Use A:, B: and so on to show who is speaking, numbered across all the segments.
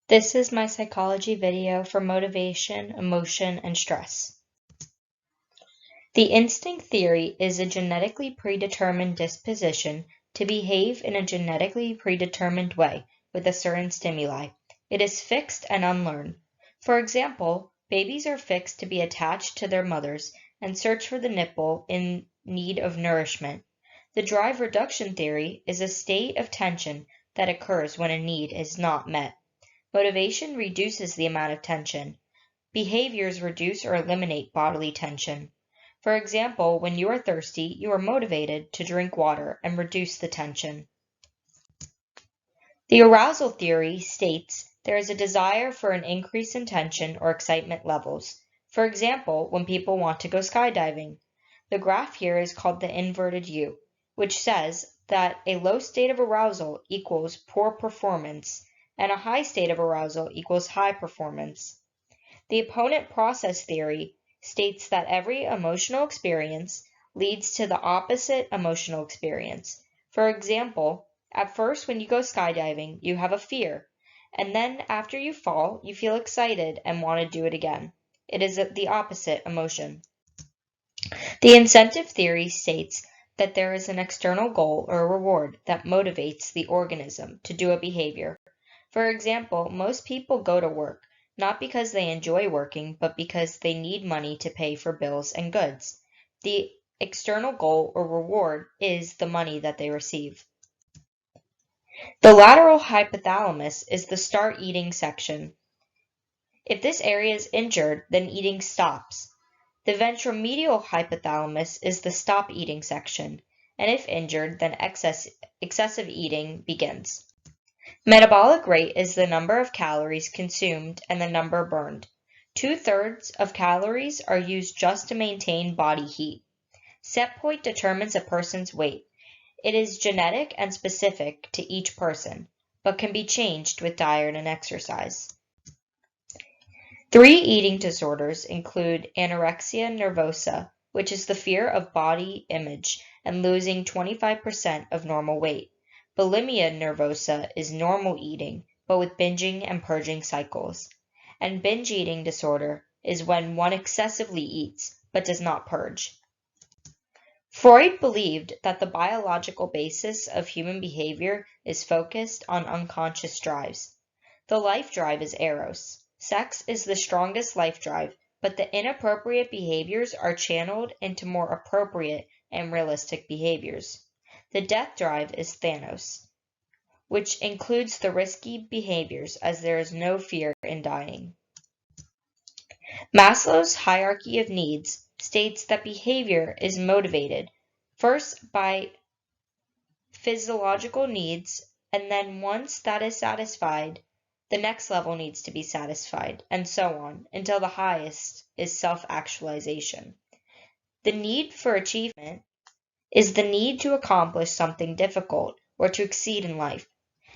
A: This is my psychology video for motivation, emotion, and stress. The instinct theory is a genetically predetermined disposition to behave in a genetically predetermined way with a certain stimuli. It is fixed and unlearned. For example, babies are fixed to be attached to their mothers and search for the nipple in need of nourishment. The drive reduction theory is a state of tension that occurs when a need is not met. Motivation reduces the amount of tension. Behaviors reduce or eliminate bodily tension. For example, when you are thirsty, you are motivated to drink water and reduce the tension. The arousal theory states there is a desire for an increase in tension or excitement levels. For example, when people want to go skydiving. The graph here is called the inverted U, which says that a low state of arousal equals poor performance and a high state of arousal equals high performance. The opponent process theory states that every emotional experience leads to the opposite emotional experience. For example, at first when you go skydiving, you have a fear, and then after you fall, you feel excited and want to do it again. It is the opposite emotion. The incentive theory states that there is an external goal or reward that motivates the organism to do a behavior. For example, most people go to work not because they enjoy working, but because they need money to pay for bills and goods. The external goal or reward is the money that they receive. The lateral hypothalamus is the start eating section. If this area is injured, then eating stops. The ventromedial hypothalamus is the stop eating section, and if injured, then excessive eating begins. Metabolic rate is the number of calories consumed and the number burned. 2/3 of calories are used just to maintain body heat. Set point determines a person's weight. It is genetic and specific to each person, but can be changed with diet and exercise. 3 eating disorders include anorexia nervosa, which is the fear of body image and losing 25% of normal weight. Bulimia nervosa is normal eating, but with binging and purging cycles. And binge eating disorder is when one excessively eats, but does not purge. Freud believed that the biological basis of human behavior is focused on unconscious drives. The life drive is eros. Sex is the strongest life drive, but the inappropriate behaviors are channeled into more appropriate and realistic behaviors. The death drive is Thanos, which includes the risky behaviors as there is no fear in dying. Maslow's hierarchy of needs states that behavior is motivated first by physiological needs, and then once that is satisfied, the next level needs to be satisfied, and so on, until the highest is self-actualization. The need for achievement is the need to accomplish something difficult or to exceed in life.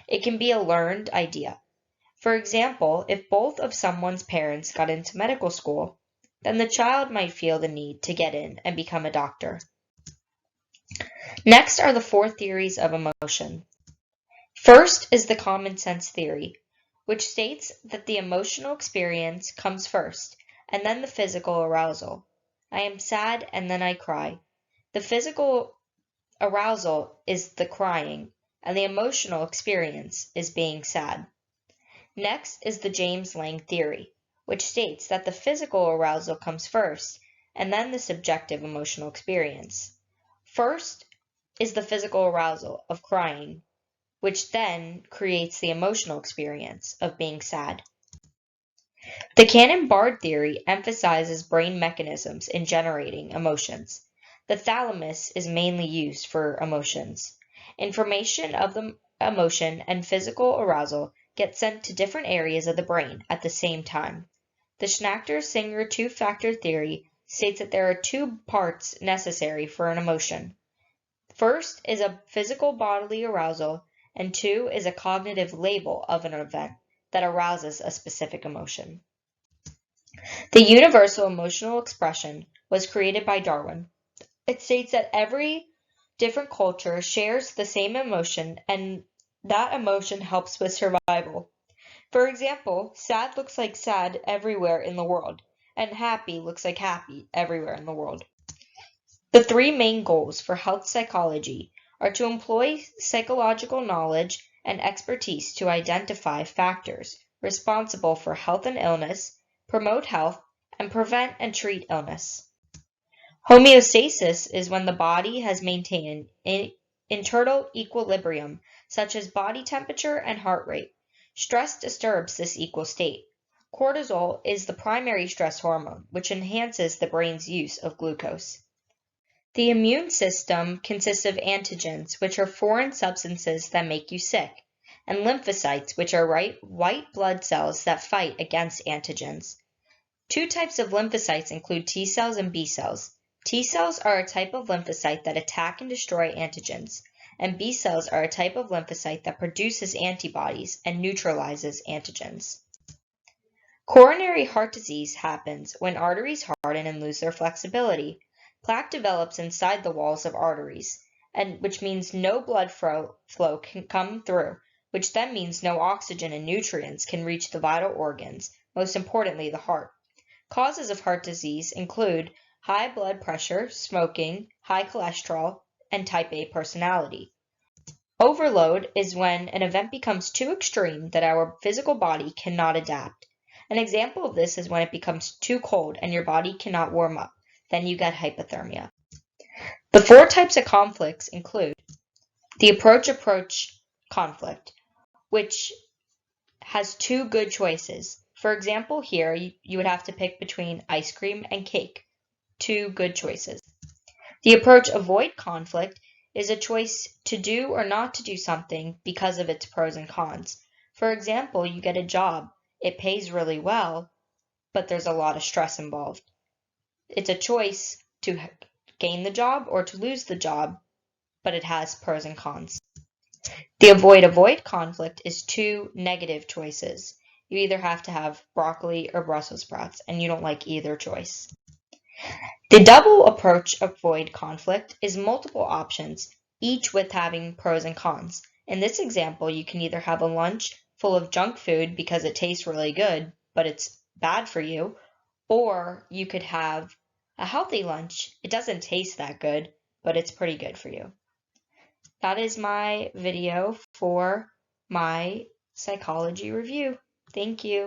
A: It can be a learned idea. For example, if both of someone's parents got into medical school, then the child might feel the need to get in and become a doctor. Next are the 4 theories of emotion. First is the common sense theory, which states that the emotional experience comes first, and then the physical arousal. I am sad and then I cry. The physical arousal is the crying, and the emotional experience is being sad. Next is the James Lange theory, which states that the physical arousal comes first, and then the subjective emotional experience. First is the physical arousal of crying, which then creates the emotional experience of being sad. The Cannon-Bard theory emphasizes brain mechanisms in generating emotions. The thalamus is mainly used for emotions. Information of the emotion and physical arousal get sent to different areas of the brain at the same time. The Schachter-Singer two-factor theory states that there are 2 parts necessary for an emotion. First is a physical bodily arousal, and 2 is a cognitive label of an event that arouses a specific emotion. The universal emotional expression was created by Darwin. It states that every different culture shares the same emotion and that emotion helps with survival. For example, sad looks like sad everywhere in the world, and happy looks like happy everywhere in the world. The three main goals for health psychology are to employ psychological knowledge and expertise to identify factors responsible for health and illness, promote health, and prevent and treat illness. Homeostasis is when the body has maintained an internal equilibrium, such as body temperature and heart rate. Stress disturbs this equal state. Cortisol is the primary stress hormone, which enhances the brain's use of glucose. The immune system consists of antigens, which are foreign substances that make you sick, and lymphocytes, which are white blood cells that fight against antigens. Two types of lymphocytes include T cells and B cells. T cells are a type of lymphocyte that attack and destroy antigens, and B cells are a type of lymphocyte that produces antibodies and neutralizes antigens. Coronary heart disease happens when arteries harden and lose their flexibility. Plaque develops inside the walls of arteries, which means no blood flow can come through, which then means no oxygen and nutrients can reach the vital organs, most importantly the heart. Causes of heart disease include high blood pressure, smoking, high cholesterol, and type A personality. Overload is when an event becomes too extreme that our physical body cannot adapt. An example of this is when it becomes too cold and your body cannot warm up. Then you get hypothermia. The four types of conflicts include the approach conflict, which has two good choices. For example, here you would have to pick between ice cream and cake. Two good choices. The approach avoid conflict is a choice to do or not to do something because of its pros and cons. For example, you get a job. It pays really well, but there's a lot of stress involved. It's a choice to gain the job or to lose the job, but it has pros and cons. The avoid conflict is two negative choices. You either have to have broccoli or Brussels sprouts, and you don't like either choice. The double approach avoid conflict is multiple options, each with having pros and cons. In this example, you can either have a lunch full of junk food because it tastes really good, but it's bad for you, or you could have a healthy lunch. It doesn't taste that good, but it's pretty good for you. That is my video for my psychology review. Thank you.